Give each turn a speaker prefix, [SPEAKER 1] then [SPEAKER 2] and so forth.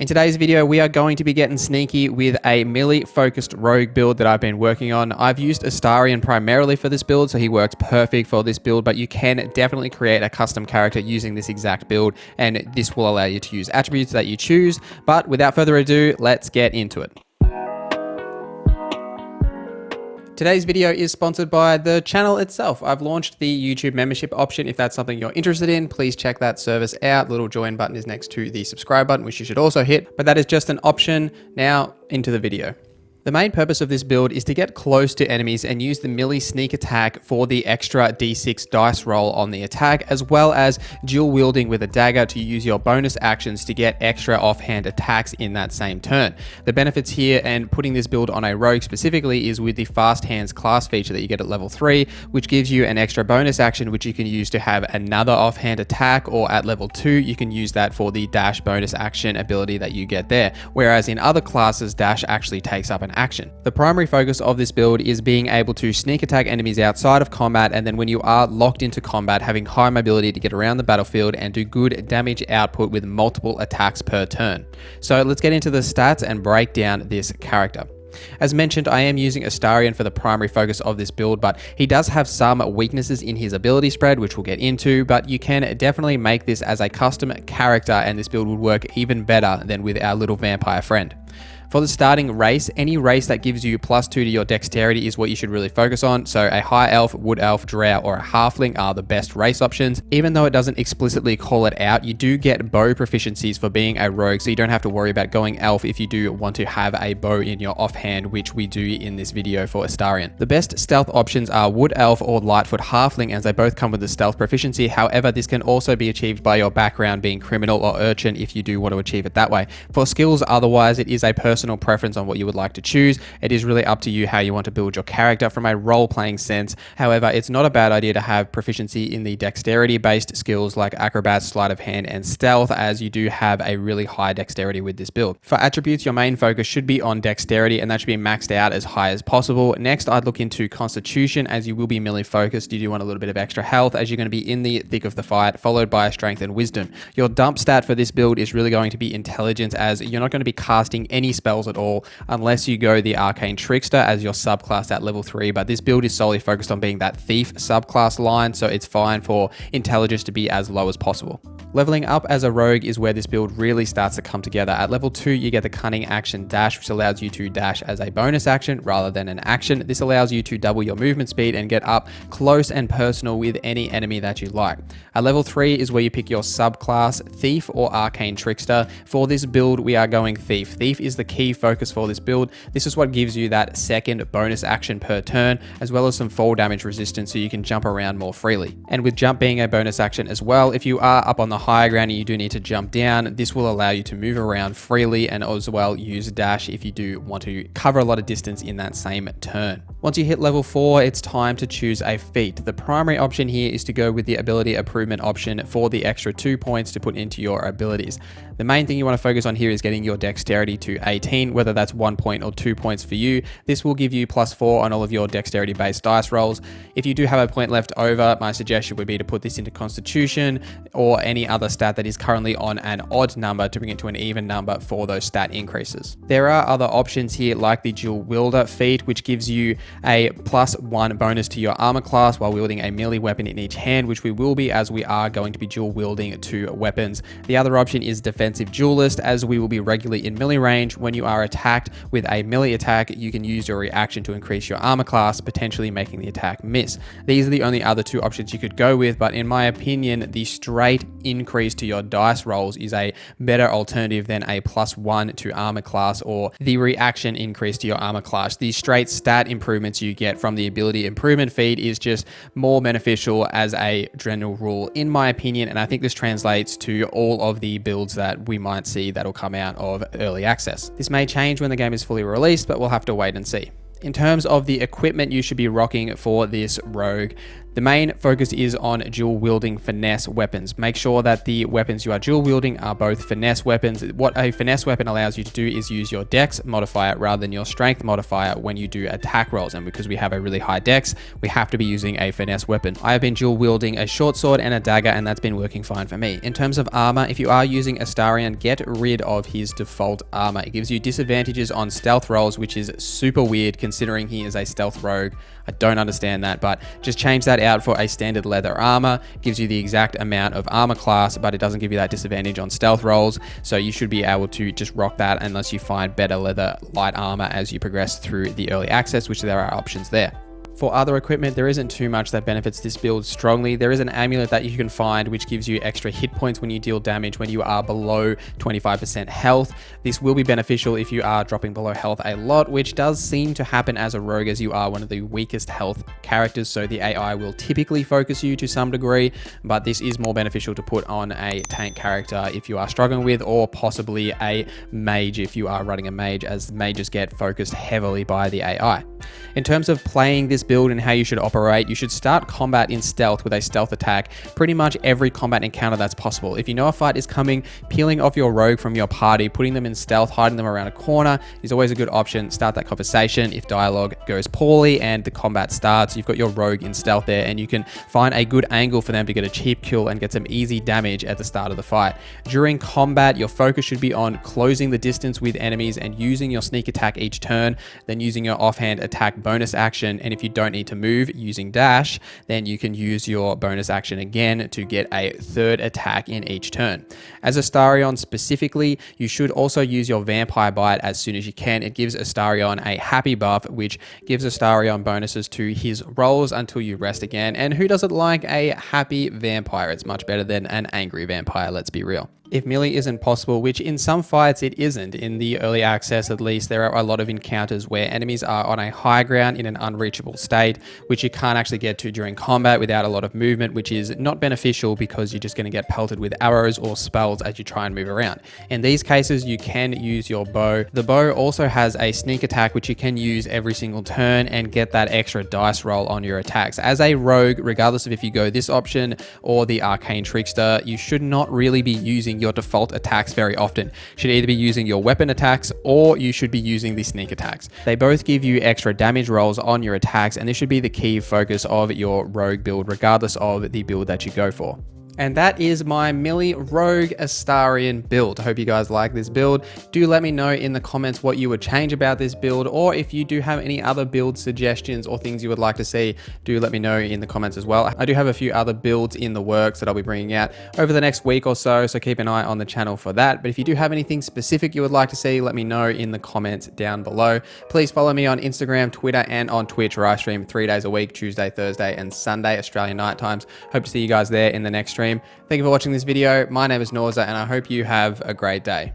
[SPEAKER 1] In today's video, we are going to be getting sneaky with a melee-focused rogue build that I've been working on. I've used Astarion primarily for this build, so he works perfect for this build, but you can definitely create a custom character using this exact build, and this will allow you to use attributes that you choose. But without further ado, let's get into it. Today's video is sponsored by the channel itself. I've launched the YouTube membership option. If that's something you're interested in, please check that service out. Little join button is next to the subscribe button, which you should also hit, but that is just an option. Now into the video. The main purpose of this build is to get close to enemies and use the melee sneak attack for the extra d6 dice roll on the attack, as well as dual wielding with a dagger to use your bonus actions to get extra offhand attacks in that same turn. The benefits here and putting this build on a rogue specifically is with the fast hands class feature that you get at level 3, which gives you an extra bonus action which you can use to have another offhand attack, or at level 2 you can use that for the dash bonus action ability that you get there, whereas in other classes dash actually takes up an action. The primary focus of this build is being able to sneak attack enemies outside of combat, and then when you are locked into combat, having high mobility to get around the battlefield and do good damage output with multiple attacks per turn. So let's get into the stats and break down this character. As mentioned, I am using Astarion for the primary focus of this build, but he does have some weaknesses in his ability spread, which we'll get into, but you can definitely make this as a custom character and this build would work even better than with our little vampire friend. For the starting race, any race that gives you +2 to your dexterity is what you should really focus on. So a high elf, wood elf, drow, or a halfling are the best race options. Even though it doesn't explicitly call it out, you do get bow proficiencies for being a rogue, so you don't have to worry about going elf if you do want to have a bow in your offhand, which we do in this video for Astarion. The best stealth options are wood elf or lightfoot halfling, as they both come with the stealth proficiency. However, this can also be achieved by your background being criminal or urchin if you do want to achieve it that way. For skills, otherwise, it is a personal preference on what you would like to choose. It is really up to you how you want to build your character from a role-playing sense. However, it's not a bad idea to have proficiency in the dexterity-based skills like acrobats, sleight of hand, and stealth, as you do have a really high dexterity with this build. For attributes, your main focus should be on dexterity, and that should be maxed out as high as possible. Next, I'd look into constitution, as you will be melee focused. You do want a little bit of extra health as you're going to be in the thick of the fight, followed by strength and wisdom. Your dump stat for this build is really going to be intelligence, as you're not going to be casting any spells at all unless you go the arcane trickster as your subclass at level 3, but this build is solely focused on being that thief subclass line, so it's fine for intelligence to be as low as possible. Leveling up as a rogue is where this build really starts to come together. At level 2, you get the cunning action dash, which allows you to dash as a bonus action rather than an action. This allows you to double your movement speed and get up close and personal with any enemy that you like. At level 3 is where you pick your subclass, thief or arcane trickster. For this build, we are going thief. Thief is the key focus for this build. This is what gives you that second bonus action per turn, as well as some fall damage resistance so you can jump around more freely. And with jump being a bonus action as well, if you are up on the higher ground and you do need to jump down, this will allow you to move around freely and as well use dash if you do want to cover a lot of distance in that same turn. Once you hit level 4, it's time to choose a feat. The primary option here is to go with the ability improvement option for the extra 2 points to put into your abilities. The main thing you want to focus on here is getting your dexterity to 18, whether that's 1 point or 2 points for you. This will give you +4 on all of your dexterity based dice rolls. If you do have a point left over, my suggestion would be to put this into constitution or any other stat that is currently on an odd number to bring it to an even number for those stat increases. There are other options here like the dual wielder feat, which gives you a +1 bonus to your armor class while wielding a melee weapon in each hand, which we will be as we are going to be dual wielding 2 weapons. The other option is defensive duelist, as we will be regularly in melee range. When you are attacked with a melee attack, you can use your reaction to increase your armor class, potentially making the attack miss. These are the only other 2 options you could go with, but in my opinion, the straight increase to your dice rolls is a better alternative than a +1 to armor class or the reaction increase to your armor class. The straight stat improvements you get from the ability improvement feat is just more beneficial as a general rule, in my opinion, and I think this translates to all of the builds that we might see that'll come out of early access. This may change when the game is fully released, but we'll have to wait and see. In terms of the equipment you should be rocking for this rogue, the main focus is on dual wielding finesse weapons. Make sure that the weapons you are dual wielding are both finesse weapons. What a finesse weapon allows you to do is use your dex modifier rather than your strength modifier when you do attack rolls. And because we have a really high dex, we have to be using a finesse weapon. I have been dual wielding a short sword and a dagger, and that's been working fine for me. In terms of armor, if you are using Astarion, get rid of his default armor. It gives you disadvantages on stealth rolls, which is super weird considering he is a stealth rogue. I don't understand that, but just change that out for a standard leather armor. Gives you the exact amount of armor class, but it doesn't give you that disadvantage on stealth rolls. So you should be able to just rock that unless you find better leather light armor as you progress through the early access, which there are options there. For other equipment, there isn't too much that benefits this build strongly. There is an amulet that you can find which gives you extra hit points when you deal damage when you are below 25% health. This will be beneficial if you are dropping below health a lot, which does seem to happen as a rogue as you are one of the weakest health characters, so the AI will typically focus you to some degree, but this is more beneficial to put on a tank character if you are struggling with, or possibly a mage if you are running a mage, as mages get focused heavily by the AI. In terms of playing this build and how you should operate, you should start combat in stealth with a stealth attack pretty much every combat encounter that's possible. If you know a fight is coming, peeling off your rogue from your party, putting them in stealth, hiding them around a corner is always a good option. Start that conversation. If dialogue goes poorly and the combat starts, you've got your rogue in stealth there, and you can find a good angle for them to get a cheap kill and get some easy damage at the start of the fight. During combat, your focus should be on closing the distance with enemies and using your sneak attack each turn, then using your offhand attack bonus action, and if you don't need to move using dash, then you can use your bonus action again to get a third attack in each turn. As Astarion specifically, you should also use your vampire bite as soon as you can. It gives Astarion a happy buff, which gives Astarion bonuses to his rolls until you rest again, and who doesn't like a happy vampire? It's much better than an angry vampire, let's be real. If melee isn't possible, which in some fights it isn't, in the early access at least, there are a lot of encounters where enemies are on a high ground in an unreachable state, which you can't actually get to during combat without a lot of movement, which is not beneficial because you're just going to get pelted with arrows or spells as you try and move around. In these cases, you can use your bow. The bow also has a sneak attack, which you can use every single turn and get that extra dice roll on your attacks. As a rogue, regardless of if you go this option or the arcane trickster, you should not really be using your default attacks very often. You should either be using your weapon attacks or you should be using the sneak attacks. They both give you extra damage rolls on your attacks, and this should be the key focus of your rogue build regardless of the build that you go for. And that is my melee rogue Astarion build. I hope you guys like this build. Do let me know in the comments what you would change about this build, or if you do have any other build suggestions or things you would like to see, do let me know in the comments as well. I do have a few other builds in the works that I'll be bringing out over the next week or so keep an eye on the channel for that. But if you do have anything specific you would like to see, let me know in the comments down below. Please follow me on Instagram, Twitter, and on Twitch, where I stream 3 days a week, Tuesday, Thursday, and Sunday, Australian night times. Hope to see you guys there in the next stream. Thank you for watching this video. My name is Norza, and I hope you have a great day.